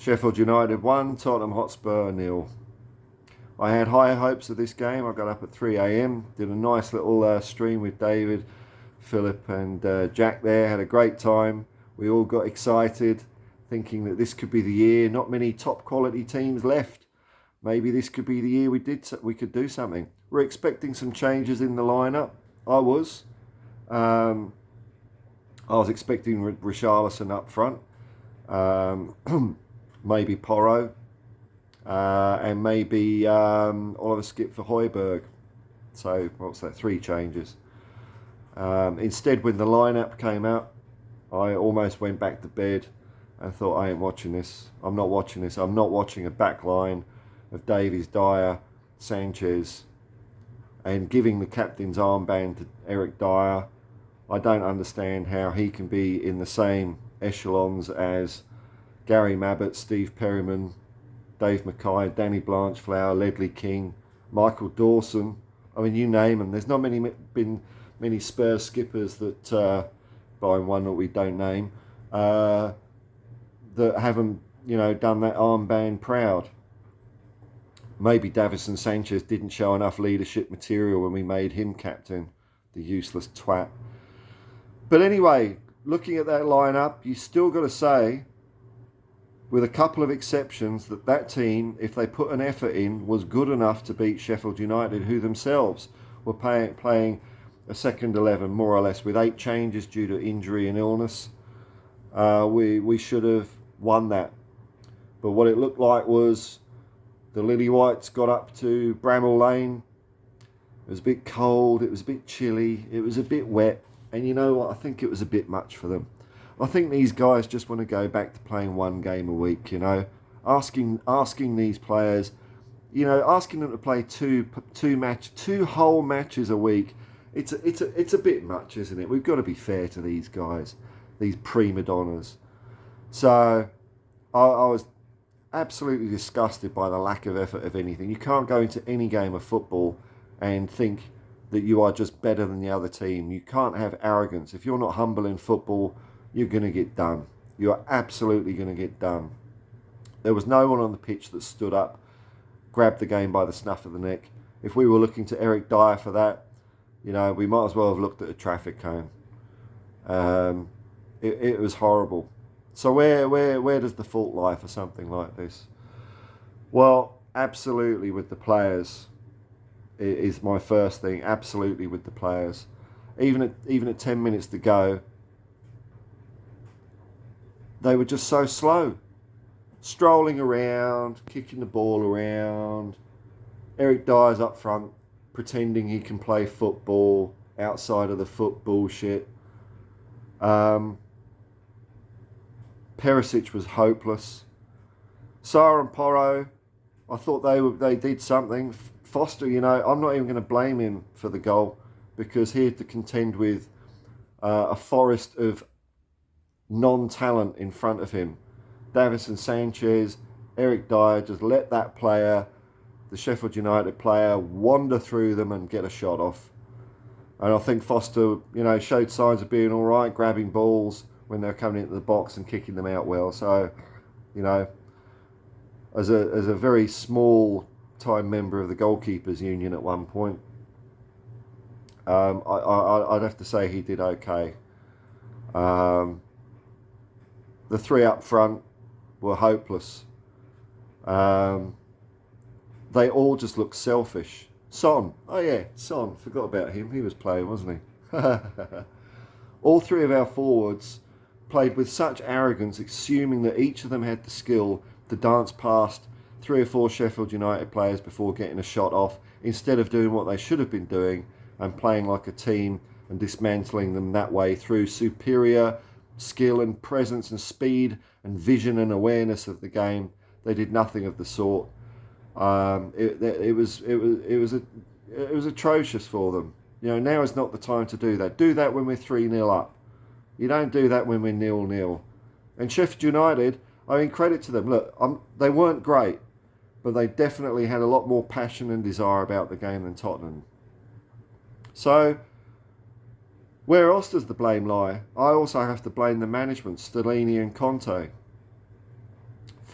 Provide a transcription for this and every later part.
Sheffield United 1, Tottenham Hotspur 0. I had higher hopes of this game. I got up at 3 a.m, did a nice little stream with David, Philip and Jack there. Had a great time. We all got excited, thinking that this could be the year. Not many top quality teams left. Maybe this could be the year we could do something. We're expecting some changes in the lineup. I was. I was expecting Richarlison up front. Maybe Porro. And maybe Oliver Skip for Højbjerg. So, what's that? 3 changes. Instead, when the lineup came out, I almost went back to bed and thought, I ain't watching this. I'm not watching this. I'm not watching a back line of Davies, Dyer, Sanchez, and giving the captain's armband to Eric Dyer. I don't understand how he can be in the same echelons as Gary Mabbott, Steve Perryman, Dave Mackay, Danny Blanchflower, Ledley King, Michael Dawson. I mean, you name them. There's not been many Spurs skippers that, barring one that we don't name, that haven't, done that armband proud. Maybe Davison Sanchez didn't show enough leadership material when we made him captain, the useless twat. But anyway, looking at that lineup, you still got to say, with a couple of exceptions, that team, if they put an effort in, was good enough to beat Sheffield United, who themselves were playing a second 11, more or less, with 8 changes due to injury and illness. We should have won that. But what it looked like was the Lily Whites got up to Bramall Lane. It was a bit cold, it was a bit chilly, it was a bit wet. And you know what? I think it was a bit much for them. I think these guys just want to go back to playing 1 game a week, Asking these players, asking them to play two whole matches a week. It's a bit much, isn't it? We've got to be fair to these guys, these prima donnas. So I was absolutely disgusted by the lack of effort of anything. You can't go into any game of football and think that you are just better than the other team. You can't have arrogance. If you're not humble in football, you're going to get done. You're absolutely going to get done. There was no one on the pitch that stood up, grabbed the game by the snuff of the neck. If we were looking to Eric Dyer for that, we might as well have looked at a traffic cone. It was horrible. So where does the fault lie for something like this? Well, absolutely with the players is my first thing. Absolutely with the players. Even at 10 minutes to go, they were just so slow. Strolling around, kicking the ball around. Eric Dyer's up front, pretending he can play football outside of the foot bullshit. Perisic was hopeless. Sarr and Porro, I thought they did something. Foster, I'm not even going to blame him for the goal because he had to contend with a forest of non-talent in front of him. Davison Sanchez, Eric Dyer, just let that player, the Sheffield United player, wander through them and get a shot off. And I think Foster, showed signs of being all right, grabbing balls when they're coming into the box and kicking them out well. So, as a very small time member of the goalkeepers union at one point, I'd have to say he did okay. The 3 up front were hopeless. They all just looked selfish. Son, forgot about him. He was playing, wasn't he? All 3 of our forwards played with such arrogance, assuming that each of them had the skill to dance past 3 or 4 Sheffield United players before getting a shot off, instead of doing what they should have been doing and playing like a team and dismantling them that way through superior skill and presence and speed and vision and awareness of the game. They did nothing of the sort. It was atrocious for them. Now is not the time to do that. Do that when we're 3-0 up. You don't do that when we're 0-0. And Sheffield United, credit to them. Look, they weren't great, but they definitely had a lot more passion and desire about the game than Tottenham. So, where else does the blame lie? I also have to blame the management, Stellini and Conte.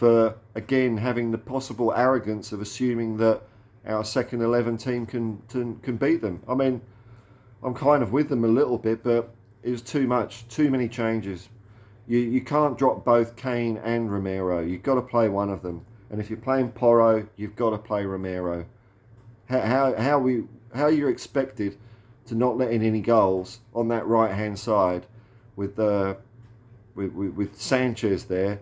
for, again, having the possible arrogance of assuming that our second 11 team can beat them. I mean, I'm kind of with them a little bit, but it was too much, too many changes. You can't drop both Kane and Romero. You've got to play one of them. And if you're playing Porro, you've got to play Romero. How you're expected to not let in any goals on that right hand side with Sanchez there,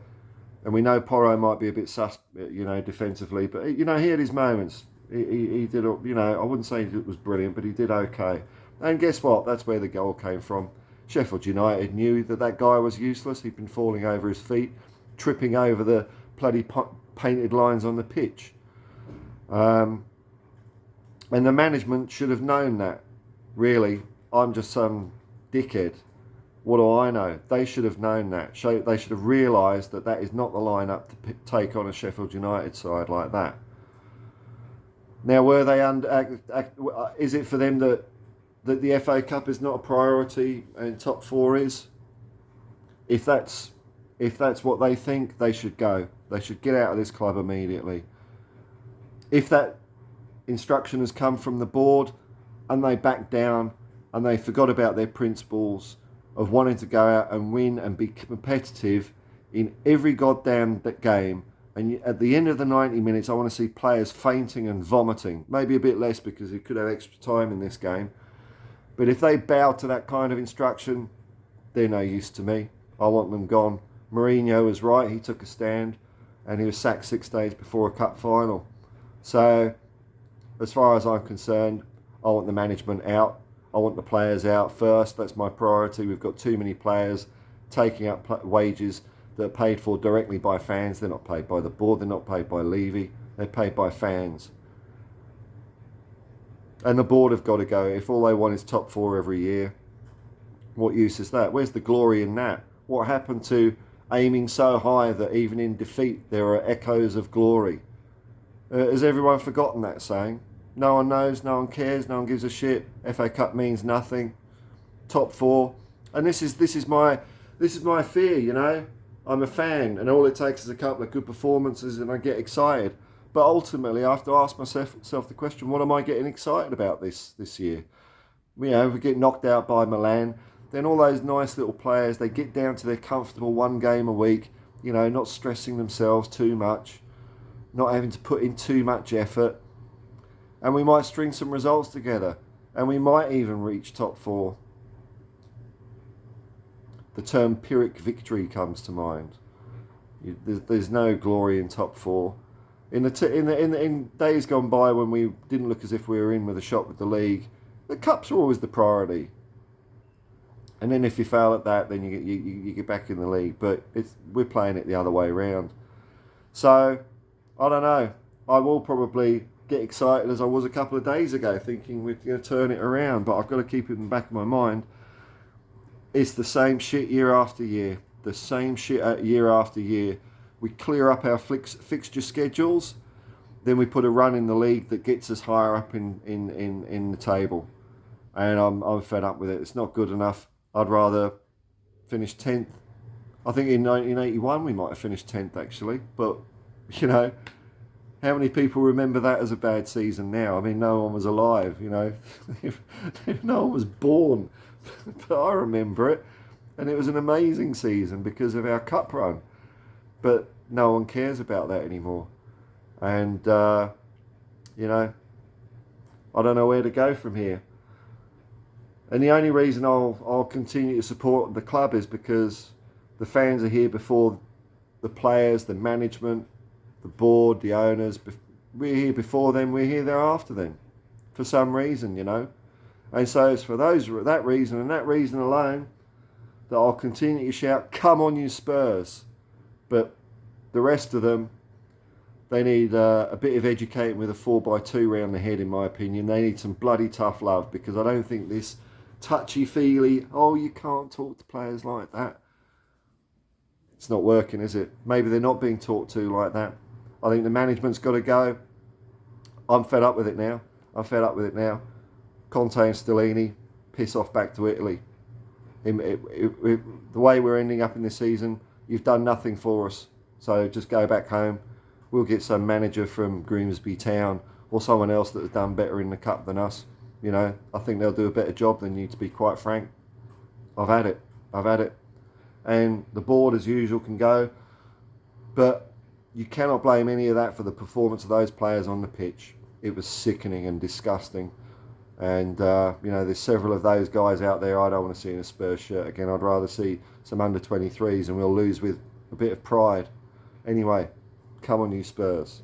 and we know Porro might be a bit sus, defensively, but he had his moments. He did, I wouldn't say it was brilliant, but he did okay. And guess what? That's where the goal came from. Sheffield United knew that guy was useless. He'd been falling over his feet, tripping over the bloody painted lines on the pitch. And the management should have known that. Really, I'm just some dickhead. What do I know? They should have known that. They should have realised that is not the lineup to take on a Sheffield United side like that. Now, were they is it for them that the FA Cup is not a priority and top four is? If that's what they think, they should go. They should get out of this club immediately. If that instruction has come from the board and they back down and they forgot about their principles of wanting to go out and win and be competitive in every goddamn game, and at the end of the 90 minutes I want to see players fainting and vomiting, maybe a bit less because he could have extra time in this game, but if they bow to that kind of instruction, they're no use to me. I want them gone. Mourinho was right, he took a stand and he was sacked 6 days before a cup final. So as far as I'm concerned, I want the management out. I want the players out first. That's my priority. We've got too many players taking up wages that are paid for directly by fans. They're not paid by the board. They're not paid by Levy. They're paid by fans. And the board have got to go. If all they want is top four every year, what use is that? Where's the glory in that? What happened to aiming so high that even in defeat there are echoes of glory? Has everyone forgotten that saying? No one knows, no one cares, no one gives a shit. FA Cup means nothing. Top four, and this is my fear. I'm a fan, and all it takes is a couple of good performances, and I get excited. But ultimately, I have to ask myself the question: what am I getting excited about this year? We get knocked out by Milan. Then all those nice little players, they get down to their comfortable one game a week. Not stressing themselves too much, not having to put in too much effort. And we might string some results together. And we might even reach top four. The term Pyrrhic victory comes to mind. There's no glory in top four. In days gone by when we didn't look as if we were in with a shot with the league, the cups are always the priority. And then if you fail at that, then you get back in the league. But we're playing it the other way around. So, I don't know. I will probably get excited as I was a couple of days ago, thinking we're going to turn it around, but I've got to keep it in the back of my mind. It's the same shit year after year. The same shit year after year. We clear up our fixture schedules, then we put a run in the league that gets us higher up in the table. And I'm fed up with it. It's not good enough. I'd rather finish 10th. I think in 1981 we might have finished 10th actually, but how many people remember that as a bad season now? I mean, no one was alive, no one was born, but I remember it, and it was an amazing season because of our cup run, but no one cares about that anymore, and I don't know where to go from here, and the only reason I'll continue to support the club is because the fans are here before the players, the management, the board, the owners. We're here before them, we're here thereafter them, for some reason, And so it's for that reason and that reason alone that I'll continue to shout, come on you Spurs. But the rest of them, they need a bit of educating with a 4x2 round the head, in my opinion. They need some bloody tough love, because I don't think this touchy-feely, you can't talk to players like that. It's not working, is it? Maybe they're not being talked to like that. I think the management's got to go. I'm fed up with it now. Conte and Stellini, piss off back to Italy. The way we're ending up in this season, you've done nothing for us. So just go back home. We'll get some manager from Grimsby Town or someone else that has done better in the cup than us. You know, I think they'll do a better job than you, to be quite frank. I've had it. I've had it. And the board, as usual, can go. But you cannot blame any of that for the performance of those players on the pitch. It was sickening and disgusting. And, you know, there's several of those guys out there I don't want to see in a Spurs shirt again. I'd rather see some under-23s, and we'll lose with a bit of pride. Anyway, come on, you Spurs.